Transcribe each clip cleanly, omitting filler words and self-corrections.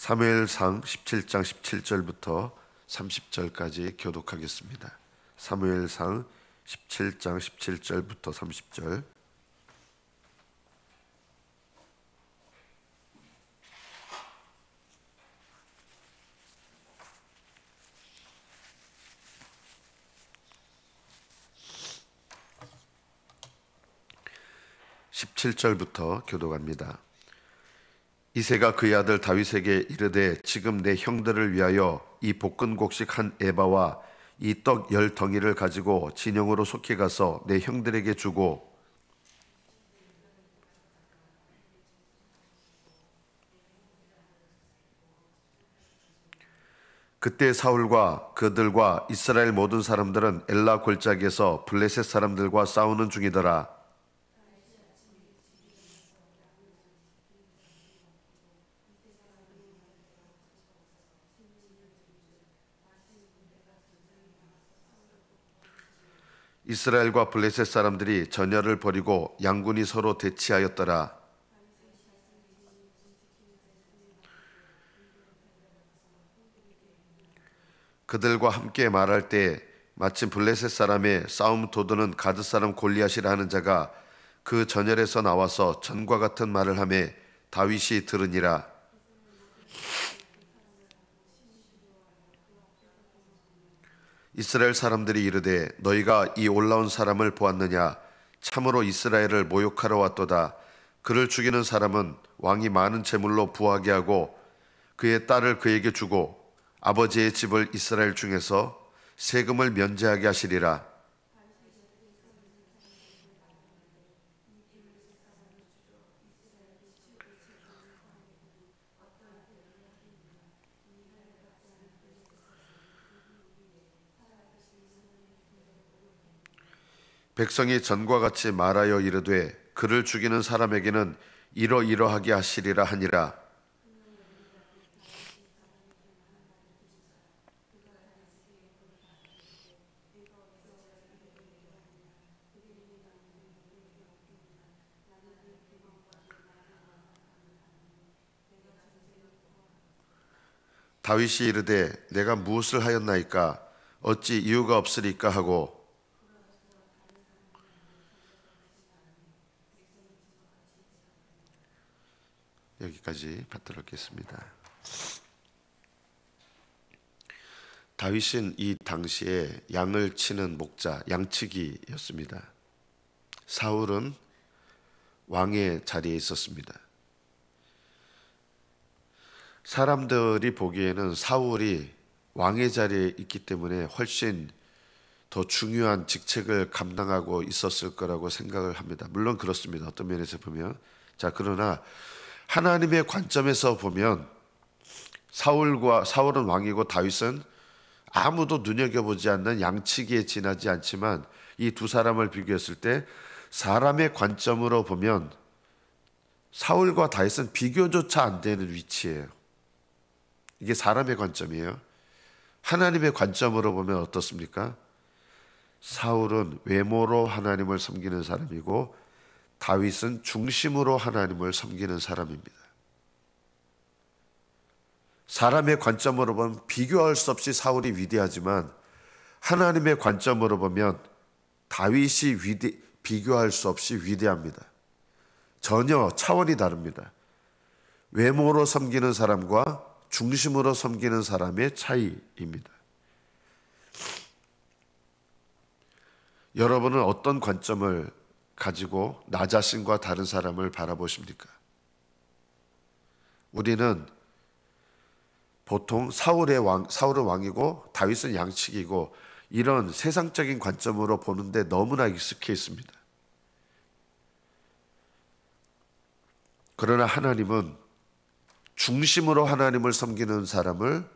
사무엘상 17장 17절부터 30절까지 교독하겠습니다. 사무엘상 17장 17절부터 30절. (17절부터) 교독합니다. 이새가 그의 아들 다윗에게 이르되 지금 내 형들을 위하여 이 볶은 곡식 한 에바와 이 떡 10덩이를 가지고 진영으로 속히 가서 내 형들에게 주고 그때 사울과 그들과 이스라엘 모든 사람들은 엘라 골짜기에서 블레셋 사람들과 싸우는 중이더라. 이스라엘과 블레셋 사람들이 전열을 벌이고 양군이 서로 대치하였더라. 그들과 함께 말할 때 마침 블레셋 사람의 싸움 도두는 가드 사람 골리앗이라 하는 자가 그 전열에서 나와서 전과 같은 말을 하며 다윗이 들으니라. 이스라엘 사람들이 이르되 너희가 이 올라온 사람을 보았느냐? 참으로 이스라엘을 모욕하러 왔도다. 그를 죽이는 사람은 왕이 많은 재물로 부하게 하고 그의 딸을 그에게 주고 아버지의 집을 이스라엘 중에서 세금을 면제하게 하시리라. 백성이 전과 같이 말하여 이르되 그를 죽이는 사람에게는 이러이러하게 하시리라 하니라. 다윗이 이르되 내가 무엇을 하였나이까? 어찌 이유가 없으리까 하고 여기까지 받들어 겠습니다. 다윗은 이 당시에 양을 치는 목자, 양치기였습니다. 사울은 왕의 자리에 있었습니다. 사람들이 보기에는 사울이 왕의 자리에 있기 때문에 훨씬 더 중요한 직책을 감당하고 있었을 거라고 생각을 합니다. 물론 그렇습니다. 어떤 면에서 보면. 그러나 하나님의 관점에서 보면 사울은 왕이고 다윗은 아무도 눈여겨보지 않는 양치기에 지나지 않지만 이 두 사람을 비교했을 때 사람의 관점으로 보면 사울과 다윗은 비교조차 안 되는 위치예요. 이게 사람의 관점이에요. 하나님의 관점으로 보면 어떻습니까? 사울은 외모로 하나님을 섬기는 사람이고 다윗은 중심으로 하나님을 섬기는 사람입니다. 사람의 관점으로 보면 비교할 수 없이 사울이 위대하지만 하나님의 관점으로 보면 다윗이 비교할 수 없이 위대합니다. 전혀 차원이 다릅니다. 외모로 섬기는 사람과 중심으로 섬기는 사람의 차이입니다. 여러분은 어떤 관점을 가지고 나 자신과 다른 사람을 바라보십니까? 우리는 보통 사울은 왕이고 다윗은 양치기고 이런 세상적인 관점으로 보는데 너무나 익숙해 있습니다. 그러나 하나님은 중심으로 하나님을 섬기는 사람을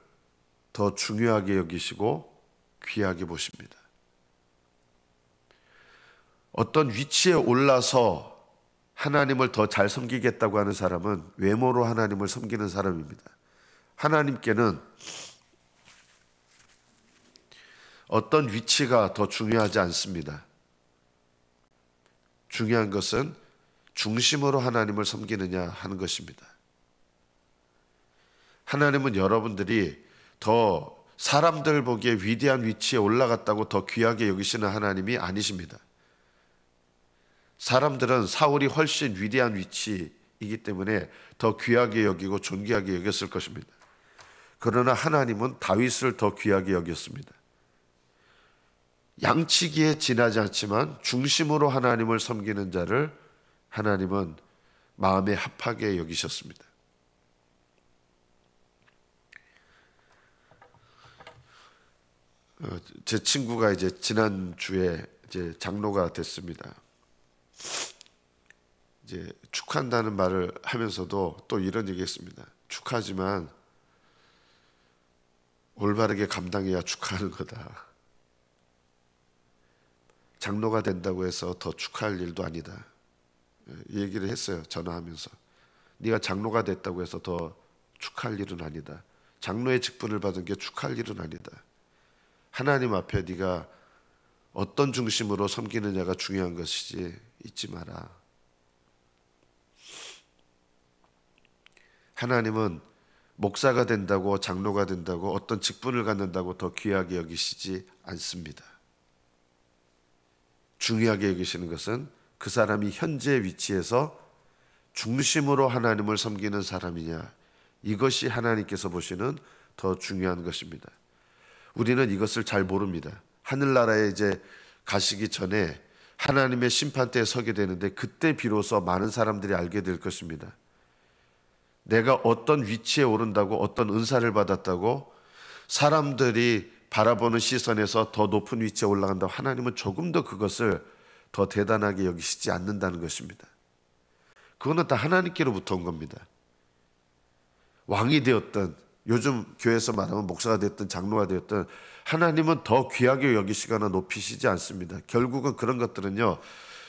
더 중요하게 여기시고 귀하게 보십니다. 어떤 위치에 올라서 하나님을 더 잘 섬기겠다고 하는 사람은 외모로 하나님을 섬기는 사람입니다. 하나님께는 어떤 위치가 더 중요하지 않습니다. 중요한 것은 중심으로 하나님을 섬기느냐 하는 것입니다. 하나님은 여러분들이 더 사람들 보기에 위대한 위치에 올라갔다고 더 귀하게 여기시는 하나님이 아니십니다. 사람들은 사울이 훨씬 위대한 위치이기 때문에 더 귀하게 여기고 존귀하게 여겼을 것입니다. 그러나 하나님은 다윗을 더 귀하게 여겼습니다. 양치기에 지나지 않지만 중심으로 하나님을 섬기는 자를 하나님은 마음에 합하게 여기셨습니다. 제 친구가 이제 지난주에 이제 장로가 됐습니다. 이제 축하한다는 말을 하면서도 또 이런 얘기했습니다. 축하하지만 올바르게 감당해야 축하하는 거다. 장로가 된다고 해서 더 축하할 일도 아니다. 얘기를 했어요. 전화하면서. 네가 장로가 됐다고 해서 더 축하할 일은 아니다. 장로의 직분을 받은 게 축하할 일은 아니다. 하나님 앞에 네가 어떤 중심으로 섬기느냐가 중요한 것이지 잊지 마라. 하나님은 목사가 된다고 장로가 된다고 어떤 직분을 갖는다고 더 귀하게 여기시지 않습니다. 중요하게 여기시는 것은 그 사람이 현재 위치에서 중심으로 하나님을 섬기는 사람이냐, 이것이 하나님께서 보시는 더 중요한 것입니다. 우리는 이것을 잘 모릅니다. 하늘나라에 이제 가시기 전에 하나님의 심판대에 서게 되는데 그때 비로소 많은 사람들이 알게 될 것입니다. 내가 어떤 위치에 오른다고, 어떤 은사를 받았다고 사람들이 바라보는 시선에서 더 높은 위치에 올라간다고 하나님은 조금 더 그것을 더 대단하게 여기시지 않는다는 것입니다. 그거는 다 하나님께로부터 온 겁니다. 왕이 되었든 요즘 교회에서 말하면 목사가 되었든 장로가 되었든 하나님은 더 귀하게 여기시거나 높이시지 않습니다. 결국은 그런 것들은요,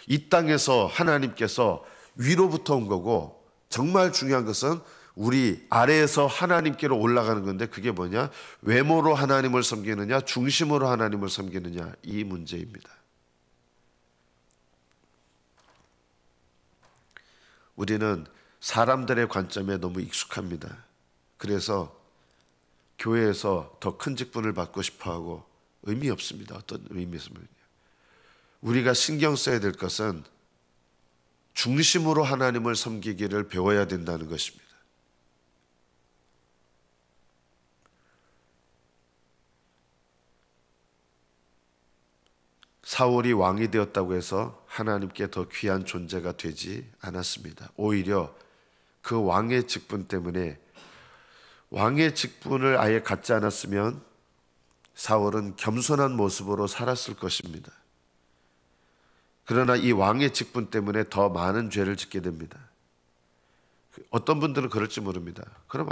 이 땅에서 하나님께서 위로부터 온 거고, 정말 중요한 것은 우리 아래에서 하나님께로 올라가는 건데, 그게 뭐냐? 외모로 하나님을 섬기느냐, 중심으로 하나님을 섬기느냐, 이 문제입니다. 우리는 사람들의 관점에 너무 익숙합니다. 그래서 교회에서 더 큰 직분을 받고 싶어하고 의미 없습니다. 어떤 의미 있습니까? 우리가 신경 써야 될 것은 중심으로 하나님을 섬기기를 배워야 된다는 것입니다. 사울이 왕이 되었다고 해서 하나님께 더 귀한 존재가 되지 않았습니다. 오히려 그 왕의 직분 때문에, 왕의 직분을 아예 갖지 않았으면 사울은 겸손한 모습으로 살았을 것입니다. 그러나 이 왕의 직분 때문에 더 많은 죄를 짓게 됩니다. 어떤 분들은 그럴지 모릅니다. 그럼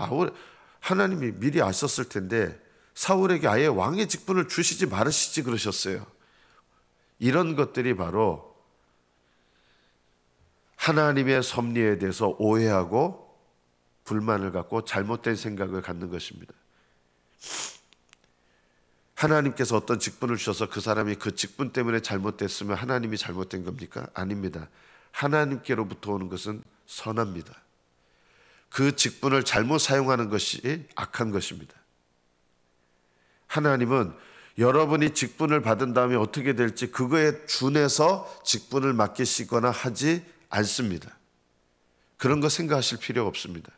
하나님이 미리 아셨을 텐데 사울에게 아예 왕의 직분을 주시지 말으시지 그러셨어요. 이런 것들이 바로 하나님의 섭리에 대해서 오해하고 불만을 갖고 잘못된 생각을 갖는 것입니다. 하나님께서 어떤 직분을 주셔서 그 사람이 그 직분 때문에 잘못됐으면 하나님이 잘못된 겁니까? 아닙니다. 하나님께로부터 오는 것은 선합니다. 그 직분을 잘못 사용하는 것이 악한 것입니다. 하나님은 여러분이 직분을 받은 다음에 어떻게 될지 그거에 준해서 직분을 맡기시거나 하지 않습니다. 그런 거 생각하실 필요가 없습니다.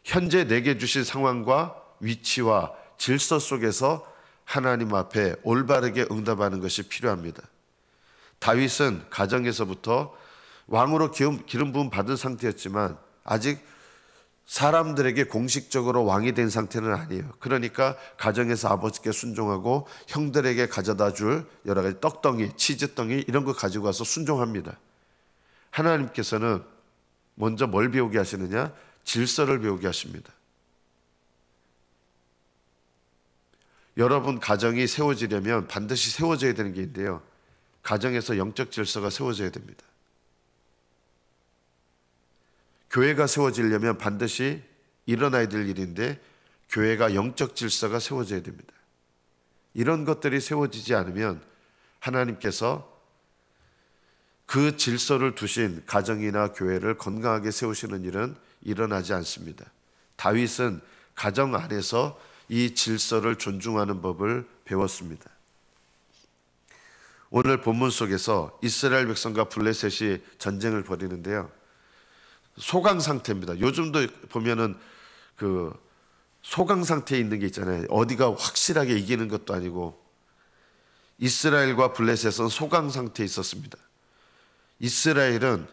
현재 내게 주신 상황과 위치와 질서 속에서 하나님 앞에 올바르게 응답하는 것이 필요합니다. 다윗은 가정에서부터 왕으로 기름 부음 받은 상태였지만 아직 사람들에게 공식적으로 왕이 된 상태는 아니에요. 그러니까 가정에서 아버지께 순종하고 형들에게 가져다 줄 여러 가지 떡덩이, 치즈덩이 이런 거 가지고 와서 순종합니다. 하나님께서는 먼저 뭘 배우게 하시느냐? 질서를 배우게 하십니다. 여러분 가정이 세워지려면 반드시 세워져야 되는 게 있는데요, 가정에서 영적 질서가 세워져야 됩니다. 교회가 세워지려면 반드시 일어나야 될 일인데 교회가 영적 질서가 세워져야 됩니다. 이런 것들이 세워지지 않으면 하나님께서 그 질서를 두신 가정이나 교회를 건강하게 세우시는 일은 일어나지 않습니다. 다윗은 가정 안에서 이 질서를 존중하는 법을 배웠습니다. 오늘 본문 속에서 이스라엘 백성과 블레셋이 전쟁을 벌이는데요. 소강 상태입니다. 요즘도 보면은 그 소강 상태에 있는 게 있잖아요. 어디가 확실하게 이기는 것도 아니고, 이스라엘과 블레셋은 소강 상태에 있었습니다. 이스라엘은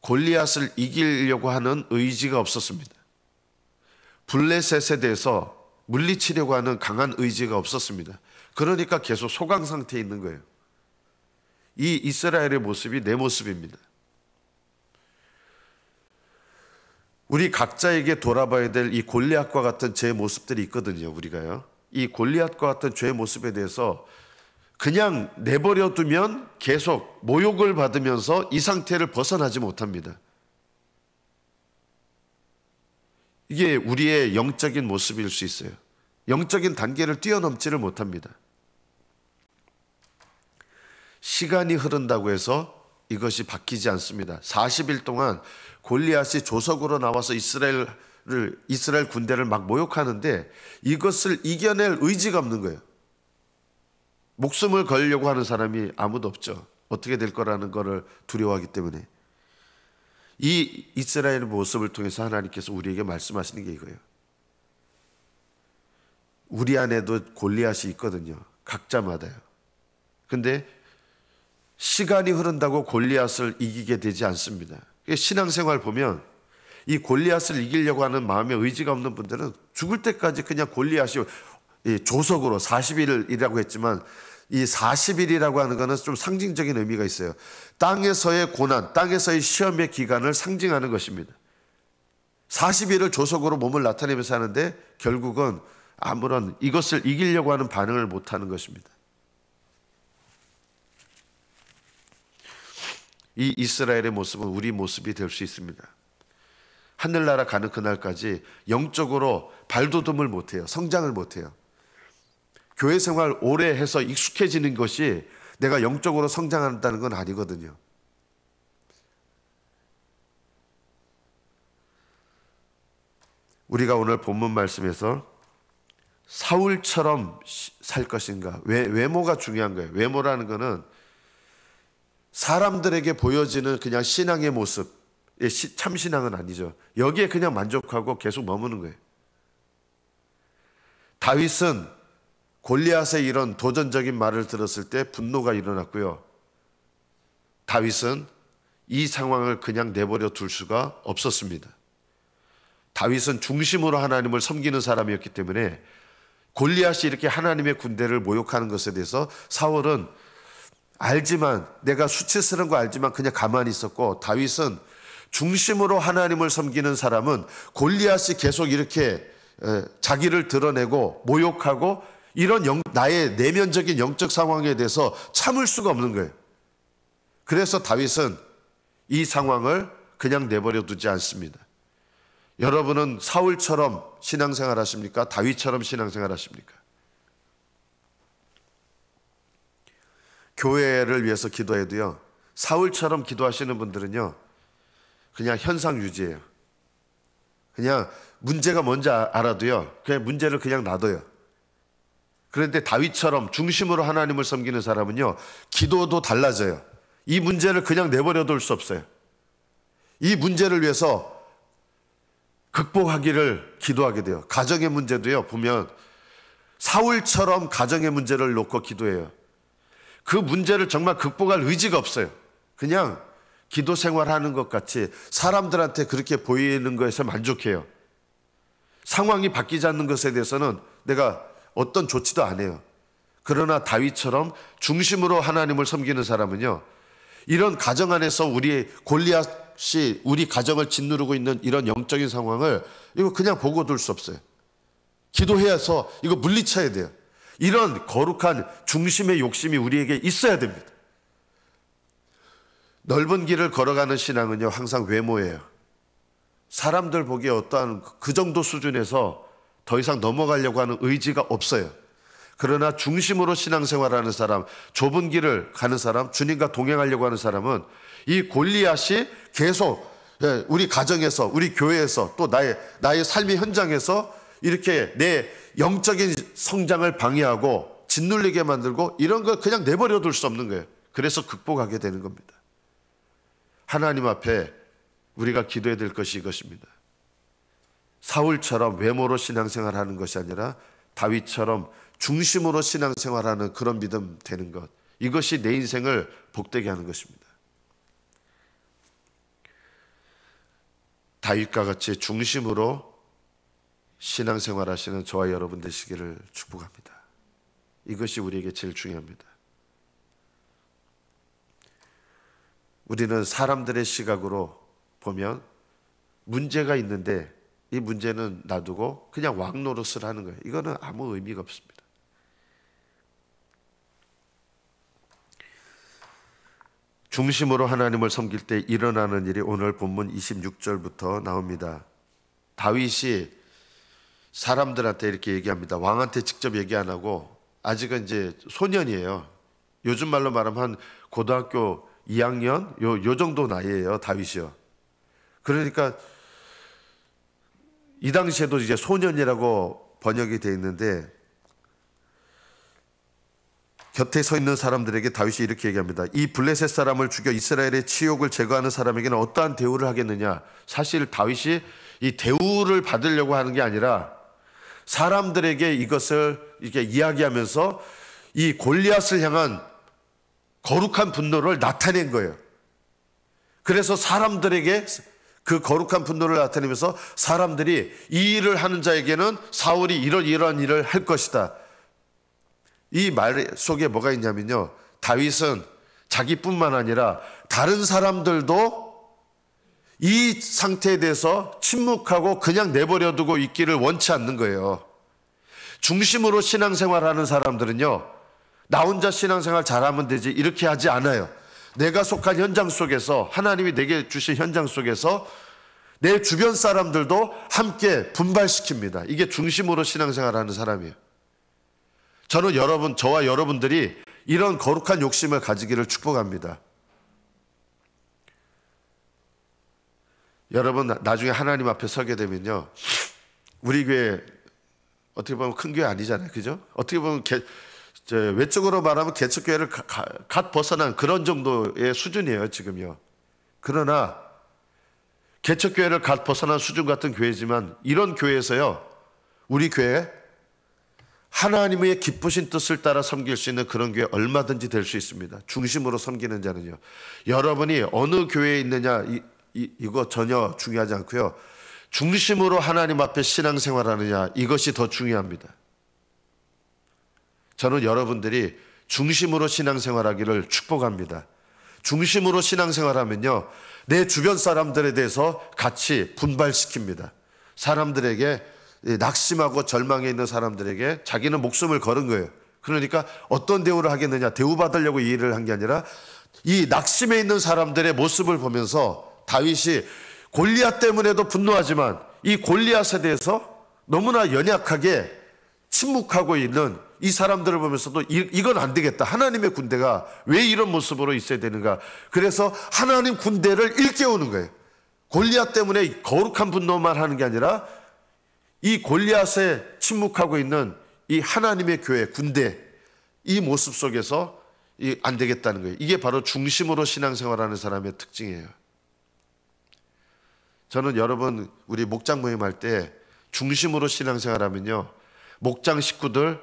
골리앗을 이기려고 하는 의지가 없었습니다. 블레셋에 대해서 물리치려고 하는 강한 의지가 없었습니다. 그러니까 계속 소강 상태에 있는 거예요. 이 이스라엘의 모습이 내 모습입니다. 우리 각자에게 돌아봐야 될 이 골리앗과 같은 제 모습들이 있거든요. 우리가요. 이 골리앗과 같은 죄의 모습에 대해서 그냥 내버려 두면 계속 모욕을 받으면서 이 상태를 벗어나지 못합니다. 이게 우리의 영적인 모습일 수 있어요. 영적인 단계를 뛰어넘지를 못합니다. 시간이 흐른다고 해서 이것이 바뀌지 않습니다. 40일 동안 골리앗이 조석으로 나와서 이스라엘 군대를 막 모욕하는데 이것을 이겨낼 의지가 없는 거예요. 목숨을 걸려고 하는 사람이 아무도 없죠. 어떻게 될 거라는 것을 두려워하기 때문에. 이 이스라엘의 모습을 통해서 하나님께서 우리에게 말씀하시는 게 이거예요. 우리 안에도 골리앗이 있거든요. 각자마다요. 근데 시간이 흐른다고 골리앗을 이기게 되지 않습니다. 신앙생활 보면 이 골리앗을 이기려고 하는 마음의 의지가 없는 분들은 죽을 때까지 그냥 골리앗이 조석으로 40일이라고 했지만 이 40일이라고 하는 것은 좀 상징적인 의미가 있어요. 땅에서의 고난, 땅에서의 시험의 기간을 상징하는 것입니다. 40일을 조석으로 몸을 나타내면서 하는데 결국은 아무런 이것을 이기려고 하는 반응을 못하는 것입니다. 이 이스라엘의 모습은 우리 모습이 될 수 있습니다. 하늘나라 가는 그날까지 영적으로 발돋움을 못해요. 성장을 못해요. 교회 생활 오래 해서 익숙해지는 것이 내가 영적으로 성장한다는 건 아니거든요. 우리가 오늘 본문 말씀에서 사울처럼 살 것인가, 외모가 중요한 거예요. 외모라는 거는 사람들에게 보여지는 그냥 신앙의 모습, 참 신앙은 아니죠. 여기에 그냥 만족하고 계속 머무는 거예요. 다윗은 골리앗의 이런 도전적인 말을 들었을 때 분노가 일어났고요. 다윗은 이 상황을 그냥 내버려 둘 수가 없었습니다. 다윗은 중심으로 하나님을 섬기는 사람이었기 때문에 골리앗이 이렇게 하나님의 군대를 모욕하는 것에 대해서 사울은 알지만, 내가 수치스러운 거 알지만 그냥 가만히 있었고, 다윗은 중심으로 하나님을 섬기는 사람은 골리앗이 계속 이렇게 자기를 드러내고 모욕하고 이런 나의 내면적인 영적 상황에 대해서 참을 수가 없는 거예요. 그래서 다윗은 이 상황을 그냥 내버려 두지 않습니다. 여러분은 사울처럼 신앙생활 하십니까? 다윗처럼 신앙생활 하십니까? 교회를 위해서 기도해도요, 사울처럼 기도하시는 분들은요, 그냥 현상 유지예요. 그냥 문제가 뭔지 알아도요, 그냥 문제를 그냥 놔둬요. 그런데 다윗처럼 중심으로 하나님을 섬기는 사람은요, 기도도 달라져요. 이 문제를 그냥 내버려 둘 수 없어요. 이 문제를 위해서 극복하기를 기도하게 돼요. 가정의 문제도요, 보면 사울처럼 가정의 문제를 놓고 기도해요. 그 문제를 정말 극복할 의지가 없어요. 그냥 기도 생활하는 것 같이 사람들한테 그렇게 보이는 것에서 만족해요. 상황이 바뀌지 않는 것에 대해서는 내가 어떤 조치도 안 해요. 그러나 다윗처럼 중심으로 하나님을 섬기는 사람은요, 이런 가정 안에서 우리 골리앗이 우리 가정을 짓누르고 있는 이런 영적인 상황을 이거 그냥 보고 둘 수 없어요. 기도해서 이거 물리쳐야 돼요. 이런 거룩한 중심의 욕심이 우리에게 있어야 됩니다. 넓은 길을 걸어가는 신앙은요, 항상 외모예요. 사람들 보기에 어떠한 그 정도 수준에서 더 이상 넘어가려고 하는 의지가 없어요. 그러나 중심으로 신앙생활하는 사람, 좁은 길을 가는 사람, 주님과 동행하려고 하는 사람은 이 골리앗이 계속 우리 가정에서, 우리 교회에서, 또 나의 삶의 현장에서 이렇게 내 영적인 성장을 방해하고 짓눌리게 만들고 이런 걸 그냥 내버려 둘 수 없는 거예요. 그래서 극복하게 되는 겁니다. 하나님 앞에 우리가 기도해야 될 것이 이것입니다. 사울처럼 외모로 신앙생활하는 것이 아니라 다윗처럼 중심으로 신앙생활하는 그런 믿음 되는 것, 이것이 내 인생을 복되게 하는 것입니다. 다윗과 같이 중심으로 신앙생활하시는 저와 여러분 되시기를 축복합니다. 이것이 우리에게 제일 중요합니다. 우리는 사람들의 시각으로 보면 문제가 있는데 이 문제는 놔두고 그냥 왕노릇을 하는 거예요. 이거는 아무 의미가 없습니다. 중심으로 하나님을 섬길 때 일어나는 일이 오늘 본문 26절부터 나옵니다. 다윗이 사람들한테 이렇게 얘기합니다. 왕한테 직접 얘기 안 하고, 아직은 이제 소년이에요. 요즘 말로 말하면 한 고등학교 2학년 요 정도 나이예요, 다윗이요. 그러니까 이 당시에도 이제 소년이라고 번역이 되어 있는데, 곁에 서 있는 사람들에게 다윗이 이렇게 얘기합니다. 이 블레셋 사람을 죽여 이스라엘의 치욕을 제거하는 사람에게는 어떠한 대우를 하겠느냐. 사실 다윗이 이 대우를 받으려고 하는 게 아니라 사람들에게 이것을 이렇게 이야기하면서 이 골리앗을 향한 거룩한 분노를 나타낸 거예요. 그래서 사람들에게 그 거룩한 분노를 나타내면서 사람들이 이 일을 하는 자에게는 사울이 이러한 일을 할 것이다. 이 말 속에 뭐가 있냐면요, 다윗은 자기뿐만 아니라 다른 사람들도 이 상태에 대해서 침묵하고 그냥 내버려두고 있기를 원치 않는 거예요. 중심으로 신앙생활하는 사람들은요, 나 혼자 신앙생활 잘하면 되지 이렇게 하지 않아요. 내가 속한 현장 속에서, 하나님이 내게 주신 현장 속에서 내 주변 사람들도 함께 분발시킵니다. 이게 중심으로 신앙생활하는 사람이에요. 저는 저와 여러분들이 이런 거룩한 욕심을 가지기를 축복합니다. 여러분, 나중에 하나님 앞에 서게 되면요, 우리 교회 어떻게 보면 큰 교회 아니잖아요, 그죠? 어떻게 보면 외적으로 말하면 개척교회를 갓 벗어난 그런 정도의 수준이에요, 지금요. 그러나 개척교회를 갓 벗어난 수준 같은 교회지만, 이런 교회에서요, 우리 교회 하나님의 기쁘신 뜻을 따라 섬길 수 있는 그런 교회 얼마든지 될 수 있습니다. 중심으로 섬기는 자는요. 여러분이 어느 교회에 있느냐 이거 전혀 중요하지 않고요. 중심으로 하나님 앞에 신앙생활하느냐, 이것이 더 중요합니다. 저는 여러분들이 중심으로 신앙생활하기를 축복합니다. 중심으로 신앙생활하면요, 내 주변 사람들에 대해서 같이 분발시킵니다. 사람들에게, 낙심하고 절망해 있는 사람들에게 자기는 목숨을 걸은 거예요. 그러니까 어떤 대우를 하겠느냐, 대우받으려고 이 일을 한 게 아니라 이 낙심해 있는 사람들의 모습을 보면서 다윗이 골리앗 때문에도 분노하지만 이 골리앗에 대해서 너무나 연약하게 침묵하고 있는 이 사람들을 보면서도 이건 안 되겠다. 하나님의 군대가 왜 이런 모습으로 있어야 되는가. 그래서 하나님 군대를 일깨우는 거예요. 골리앗 때문에 거룩한 분노만 하는 게 아니라 이 골리앗에 침묵하고 있는 이 하나님의 교회, 군대, 이 모습 속에서 안 되겠다는 거예요. 이게 바로 중심으로 신앙생활하는 사람의 특징이에요. 저는 여러분, 우리 목장 모임할 때 중심으로 신앙생활하면요, 목장 식구들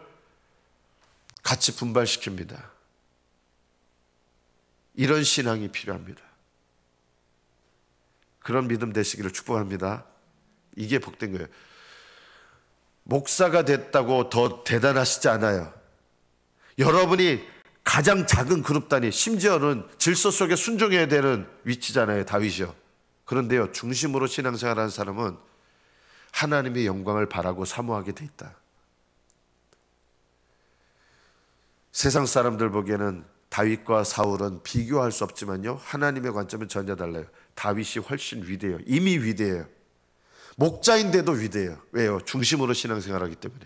같이 분발시킵니다. 이런 신앙이 필요합니다. 그런 믿음 되시기를 축복합니다. 이게 복된 거예요. 목사가 됐다고 더 대단하시지 않아요. 여러분이 가장 작은 그룹 단위, 심지어는 질서 속에 순종해야 되는 위치잖아요, 다윗이요. 그런데요, 중심으로 신앙생활하는 사람은 하나님의 영광을 바라고 사모하게 돼 있다. 세상 사람들 보기에는 다윗과 사울은 비교할 수 없지만요, 하나님의 관점은 전혀 달라요. 다윗이 훨씬 위대해요. 이미 위대해요. 목자인데도 위대해요. 왜요? 중심으로 신앙생활하기 때문에.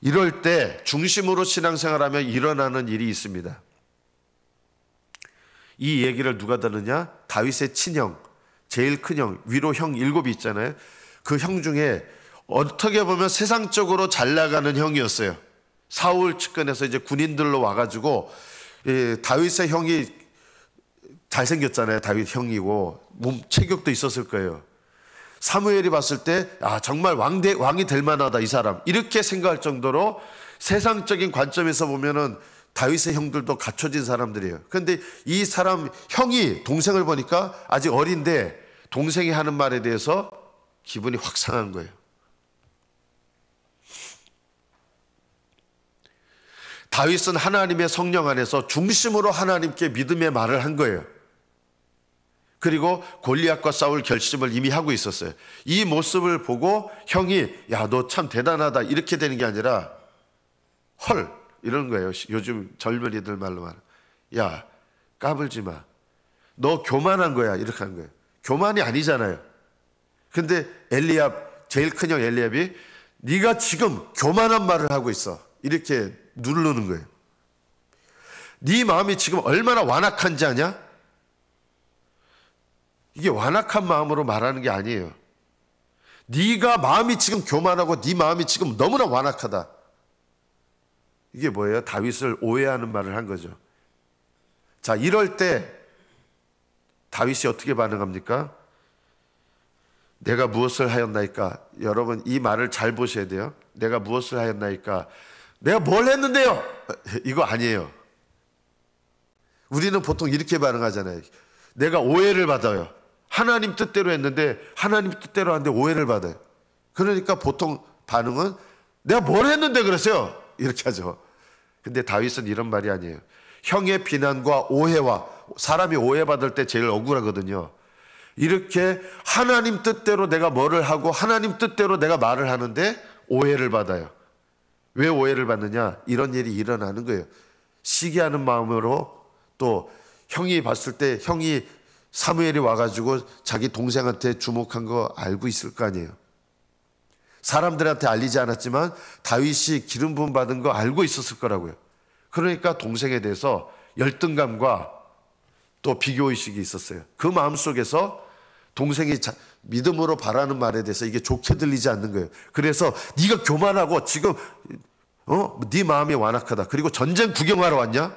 이럴 때 중심으로 신앙생활하면 일어나는 일이 있습니다. 이 얘기를 누가 듣느냐? 다윗의 친형, 제일 큰 형, 위로 형 7이 있잖아요. 그 형 중에 어떻게 보면 세상적으로 잘 나가는 형이었어요. 사울 측근에서 이제 군인들로 와가지고 다윗의 형이 잘생겼잖아요. 다윗 형이고 몸 체격도 있었을 거예요. 사무엘이 봤을 때 정말 왕이 될 만하다 이 사람, 이렇게 생각할 정도로 세상적인 관점에서 보면은 다윗의 형들도 갖춰진 사람들이에요. 그런데 이 사람 형이 동생을 보니까 아직 어린데 동생이 하는 말에 대해서 기분이 확 상한 거예요. 다윗은 하나님의 성령 안에서 중심으로 하나님께 믿음의 말을 한 거예요. 그리고 골리앗과 싸울 결심을 이미 하고 있었어요. 이 모습을 보고 형이 야, 너 참 대단하다 이렇게 되는 게 아니라 헐 이러는 거예요. 요즘 젊은이들 말로 말하면 야, 까불지 마. 너 교만한 거야. 이렇게 하는 거예요. 교만이 아니잖아요. 근데 엘리압, 제일 큰 형 엘리압이 네가 지금 교만한 말을 하고 있어. 이렇게 누르는 거예요. 네 마음이 지금 얼마나 완악한지 아냐? 이게 완악한 마음으로 말하는 게 아니에요. 네가 마음이 지금 교만하고 네 마음이 지금 너무나 완악하다. 이게 뭐예요? 다윗을 오해하는 말을 한 거죠. 자, 이럴 때 다윗이 어떻게 반응합니까? 내가 무엇을 하였나이까? 여러분 이 말을 잘 보셔야 돼요. 내가 무엇을 하였나이까? 내가 뭘 했는데요? 이거 아니에요. 우리는 보통 이렇게 반응하잖아요. 내가 오해를 받아요. 하나님 뜻대로 했는데 하나님 뜻대로 하는데 오해를 받아요. 그러니까 보통 반응은 내가 뭘 했는데 그러세요? 이렇게 하죠. 근데 다윗은 이런 말이 아니에요. 형의 비난과 오해와, 사람이 오해받을 때 제일 억울하거든요. 이렇게 하나님 뜻대로 내가 뭐를 하고 하나님 뜻대로 내가 말을 하는데 오해를 받아요. 왜 오해를 받느냐? 이런 일이 일어나는 거예요. 시기하는 마음으로, 또 형이 봤을 때 형이 사무엘이 와가지고 자기 동생한테 주목한 거 알고 있을 거 아니에요. 사람들한테 알리지 않았지만 다윗이 기름 부음 받은 거 알고 있었을 거라고요. 그러니까 동생에 대해서 열등감과 또 비교의식이 있었어요. 그 마음속에서 동생이 믿음으로 바라는 말에 대해서 이게 좋게 들리지 않는 거예요. 그래서 네가 교만하고 지금 네 마음이 완악하다. 그리고 전쟁 구경하러 왔냐?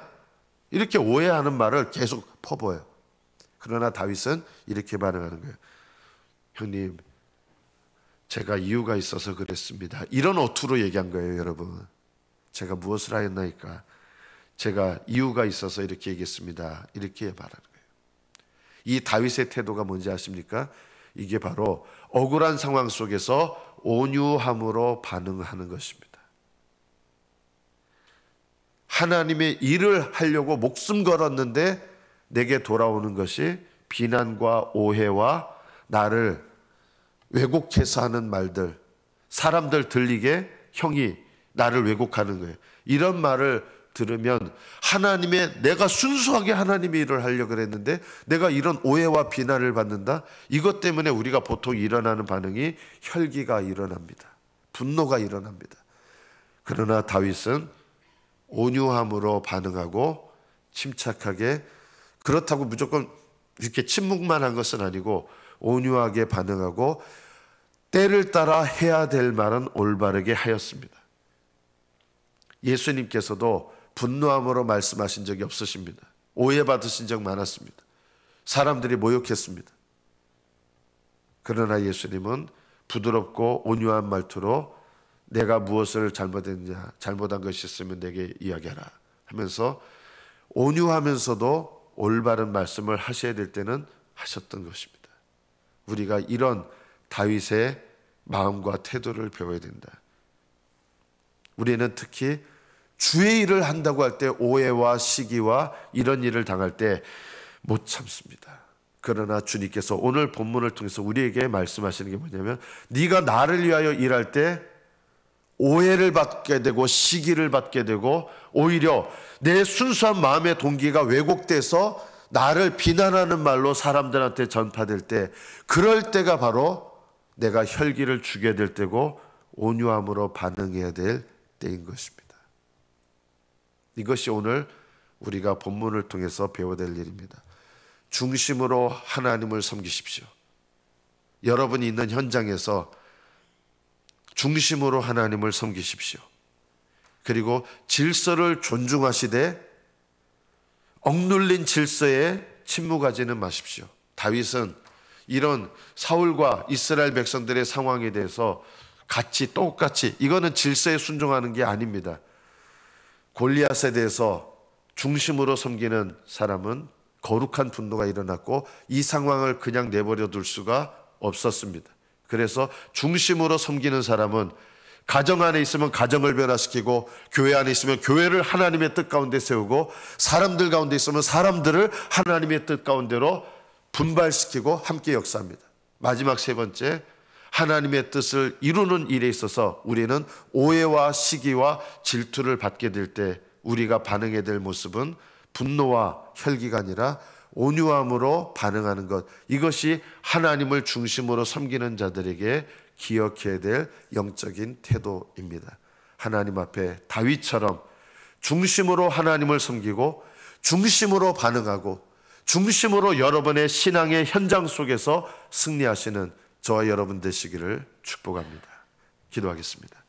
이렇게 오해하는 말을 계속 퍼부어요. 그러나 다윗은 이렇게 반응하는 거예요. 형님, 제가 이유가 있어서 그랬습니다. 이런 어투로 얘기한 거예요, 여러분. 제가 무엇을 하였나이까? 제가 이유가 있어서 이렇게 얘기했습니다. 이렇게 말하는 거예요. 이 다윗의 태도가 뭔지 아십니까? 이게 바로 억울한 상황 속에서 온유함으로 반응하는 것입니다. 하나님의 일을 하려고 목숨 걸었는데 내게 돌아오는 것이 비난과 오해와 나를 왜곡해서 하는 말들, 사람들 들리게 형이 나를 왜곡하는 거예요. 이런 말을 들으면 내가 순수하게 하나님의 일을 하려고 그랬는데 내가 이런 오해와 비난을 받는다? 이것 때문에 우리가 보통 일어나는 반응이 혈기가 일어납니다. 분노가 일어납니다. 그러나 다윗은 온유함으로 반응하고 침착하게, 그렇다고 무조건 이렇게 침묵만 한 것은 아니고 온유하게 반응하고 때를 따라 해야 될 말은 올바르게 하였습니다. 예수님께서도 분노함으로 말씀하신 적이 없으십니다. 오해받으신 적 많았습니다. 사람들이 모욕했습니다. 그러나 예수님은 부드럽고 온유한 말투로 내가 무엇을 잘못했냐, 잘못한 것이 있으면 내게 이야기하라 하면서 온유하면서도 올바른 말씀을 하셔야 될 때는 하셨던 것입니다. 우리가 이런 다윗의 마음과 태도를 배워야 된다. 우리는 특히 주의 일을 한다고 할 때 오해와 시기와 이런 일을 당할 때 못 참습니다. 그러나 주님께서 오늘 본문을 통해서 우리에게 말씀하시는 게 뭐냐면, 네가 나를 위하여 일할 때 오해를 받게 되고 시기를 받게 되고 오히려 내 순수한 마음의 동기가 왜곡돼서 나를 비난하는 말로 사람들한테 전파될 때, 그럴 때가 바로 내가 혈기를 주게 될 때고 온유함으로 반응해야 될 때인 것입니다. 이것이 오늘 우리가 본문을 통해서 배워야 될 일입니다. 중심으로 하나님을 섬기십시오. 여러분이 있는 현장에서 중심으로 하나님을 섬기십시오. 그리고 질서를 존중하시되 억눌린 질서에 침묵하지는 마십시오. 다윗은 이런 사울과 이스라엘 백성들의 상황에 대해서 같이 똑같이, 이거는 질서에 순종하는 게 아닙니다. 골리앗에 대해서 중심으로 섬기는 사람은 거룩한 분노가 일어났고 이 상황을 그냥 내버려 둘 수가 없었습니다. 그래서 중심으로 섬기는 사람은 가정 안에 있으면 가정을 변화시키고, 교회 안에 있으면 교회를 하나님의 뜻 가운데 세우고, 사람들 가운데 있으면 사람들을 하나님의 뜻 가운데로 분발시키고 함께 역사합니다. 마지막 세 번째, 하나님의 뜻을 이루는 일에 있어서 우리는 오해와 시기와 질투를 받게 될 때 우리가 반응해야 될 모습은 분노와 혈기가 아니라 온유함으로 반응하는 것, 이것이 하나님을 중심으로 섬기는 자들에게 기억해야 될 영적인 태도입니다. 하나님 앞에 다윗처럼 중심으로 하나님을 섬기고 중심으로 반응하고 중심으로 여러분의 신앙의 현장 속에서 승리하시는 저와 여러분 되시기를 축복합니다. 기도하겠습니다.